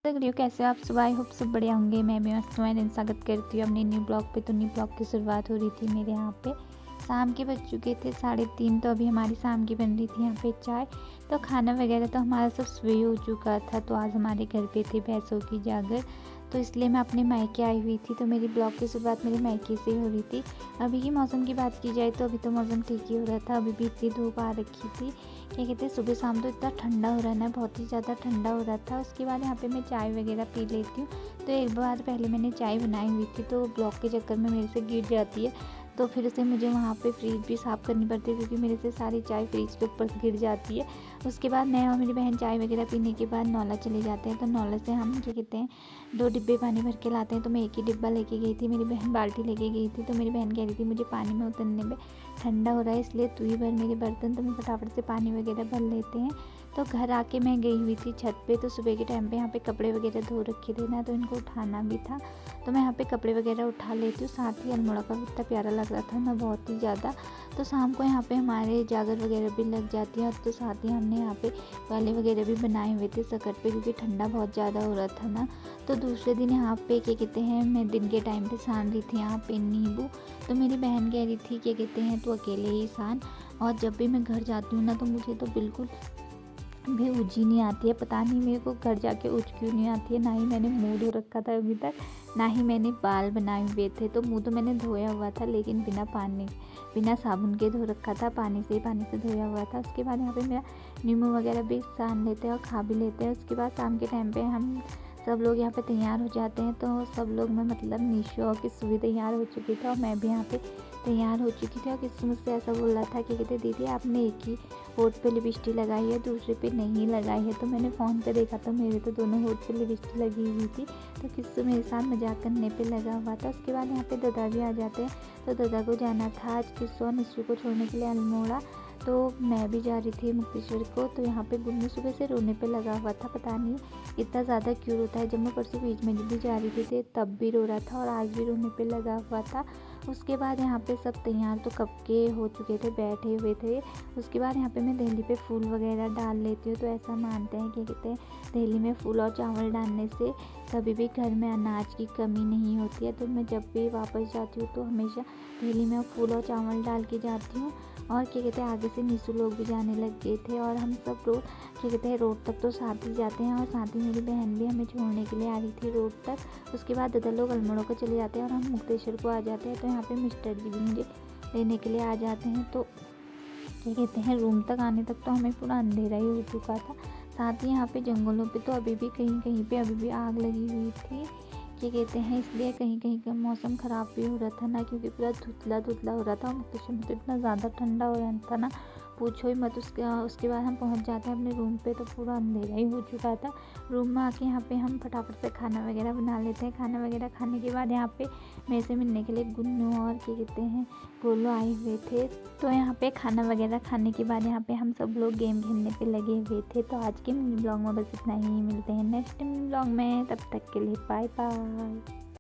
Video कैसे हो आप सब। आई होप सब बढ़िया होंगे। मैं भी मस्त हूँ। स्वागत करती हूँ अपने न्यू ब्लॉग पे। तो न्यू ब्लॉग की शुरुआत हो रही थी मेरे यहाँ पे। शाम के बज चुके थे 3:30। तो अभी हमारी शाम की बन रही थी यहाँ पे चाय। तो खाना वगैरह तो हमारा सब सुबह हो चुका था। तो आज हमारे घर पे थी भैंसों की जागर, तो इसलिए मैं अपने मायके आई हुई थी। तो मेरी ब्लॉग की शुरुआत मेरे मायके से ही हो रही थी। अभी की मौसम की बात की जाए तो अभी तो मौसम ठीक ही हो रहा था। अभी भी इतनी धूप आ रखी थी, क्या कहते हैं, सुबह शाम तो इतना ठंडा हो रहा है ना, बहुत ही ज़्यादा ठंडा हो रहा था। उसके बाद यहाँ पे मैं चाय वगैरह पी लेती हूँ। तो एक बार पहले मैंने चाय बनाई हुई थी, तो ब्लॉग के चक्कर में मेरे से गिर जाती है। तो फिर उसे मुझे वहाँ पे फ्रिज भी साफ़ करनी पड़ती है, क्योंकि मेरे से सारी चाय फ्रिज के ऊपर गिर जाती है। उसके बाद मैं और मेरी बहन चाय वगैरह पीने के बाद नौला चले जाते हैं। तो नौला से हम क्या कहते हैं 2 डिब्बे पानी भर के लाते हैं। तो मैं एक ही डिब्बा लेके गई थी, मेरी बहन बाल्टी लेके गई थी। तो मेरी बहन कह रही थी मुझे पानी में उतरने में ठंडा हो रहा है, इसलिए तू ही भर मेरे बर्तन। तो मैं फटाफट से पानी वगैरह भर लेते हैं। तो घर आके मैं गई हुई थी छत पे। तो सुबह के टाइम पे यहाँ पे कपड़े वगैरह धो रखे थे ना, तो इनको उठाना भी था। तो मैं यहाँ पे कपड़े वगैरह उठा लेती हूँ। साथ ही अल्मोड़ा का इतना प्यारा लग रहा था ना, बहुत ही ज़्यादा। तो शाम को यहाँ पे हमारे जागर वगैरह भी लग जाती है। तो साथ ही हमने यहाँ पे वाले वगैरह भी बनाए हुए थे सकट पे, क्योंकि ठंडा बहुत ज़्यादा हो रहा था ना। तो दूसरे दिन यहाँ पे क्या कहते हैं मैं दिन के टाइम पे सान रही थी यहाँ पे नींबू। तो मेरी बहन कह रही थी क्या कहते हैं तू अकेले ही सान। और जब भी मैं घर जाती हूँ ना, तो मुझे तो बिल्कुल भी ऊँची नहीं आती है। पता नहीं मेरे को घर जाके ऊँच क्यों नहीं आती है। ना ही मैंने मुँह धो रखा था अभी तक, ना ही मैंने बाल बनाए हुए थे। तो मुँह तो मैंने धोया हुआ था, लेकिन बिना साबुन के धो रखा था, पानी से धोया हुआ था। उसके बाद यहाँ पे मेरा नींबू वगैरह भी सान लेते हैं और खा भी लेते हैं। उसके बाद शाम के टाइम पे हम सब लोग यहाँ पे तैयार हो जाते हैं। तो सब लोग में मतलब निशो और किस्सू भी तैयार हो चुकी थी, और मैं भी यहाँ पे तैयार हो चुकी थी। और किस्सू मुझसे ऐसा बोल रहा था कि कहते दीदी आपने एक ही होठ पे लिपस्टिक लगाई है, दूसरे पे नहीं लगाई है। तो मैंने फ़ोन पे देखा तो मेरे तो दोनों होठ पे लिपस्टिक लगी हुई थी। तो किस्सू मेरे साथ मजाक करने पे लगा हुआ था। उसके बाद यहाँ पे दादा भी आ जाते हैं। तो दादा को जाना था आज किस्सू और निशू को छोड़ने के लिए अल्मोड़ा। तो मैं भी जा रही थी मुक्तेश्वर को। तो यहाँ पे गुन्नू सुबह से रोने पे लगा हुआ था, पता नहीं इतना ज़्यादा क्यों रोता है। जब मैं परसों बीच में भी जा रही थी तब भी रो रहा था, और आज भी रोने पे लगा हुआ था। उसके बाद यहाँ पे सब तैयार तो कब के हो चुके थे, बैठे हुए थे। उसके बाद यहाँ पे मैं दहली पे फूल वगैरह डाल लेती हूँ। तो ऐसा मानते हैं कि कहते हैं दहली में फूल और चावल डालने से कभी भी घर में अनाज की कमी नहीं होती है। तो मैं जब भी वापस जाती हूँ तो हमेशा दहली में फूल और चावल डाल के जाती हूँ। और क्या कहते हैं आगे से निशु लोग भी जाने लग गए थे, और हम सब लोग क्या कहते हैं रोड तक तो साथ ही जाते हैं। और साथ ही मेरी बहन भी हमें छोड़ने के लिए आ रही थी रोड तक। उसके बाद दादा लोग अल्मोड़ा को चले जाते हैं और हम मुक्तेश्वर को आ जाते हैं। तो यहाँ पे मिस्टर जी भी मुझे लेने के लिए आ जाते हैं। तो क्या कहते हैं रूम तक आने तक तो हमें पूरा अंधेरा ही हो चुका था। साथ ही यहाँ पे जंगलों पे तो अभी भी कहीं कहीं पे अभी भी आग लगी हुई थी, क्या कहते हैं, इसलिए कहीं कहीं का मौसम ख़राब भी हो रहा था ना, क्योंकि पूरा धुंधला हो रहा था। और मुक्तेश्वर में तो इतना ज़्यादा ठंडा हो रहा था ना, पूछो ही मत। उसके बाद हम पहुंच जाते हैं अपने रूम पे, तो पूरा अंधेरा ही हो चुका था। रूम में आके यहाँ पे हम फटाफट से खाना वगैरह बना लेते हैं। खाना वगैरह खाने के बाद यहाँ पे मेरे से मिलने के लिए गुन्नू और क्या कहते हैं गोलू आए हुए थे। तो यहाँ पे खाना वगैरह खाने के बाद यहाँ पे हम सब लोग गेम खेलने पे लगे हुए थे। तो आज के मिनी ब्लॉग में बस इतना ही। मिलते हैं नेक्स्ट मिनी ब्लॉग में, तब तक के लिए बाय बाय।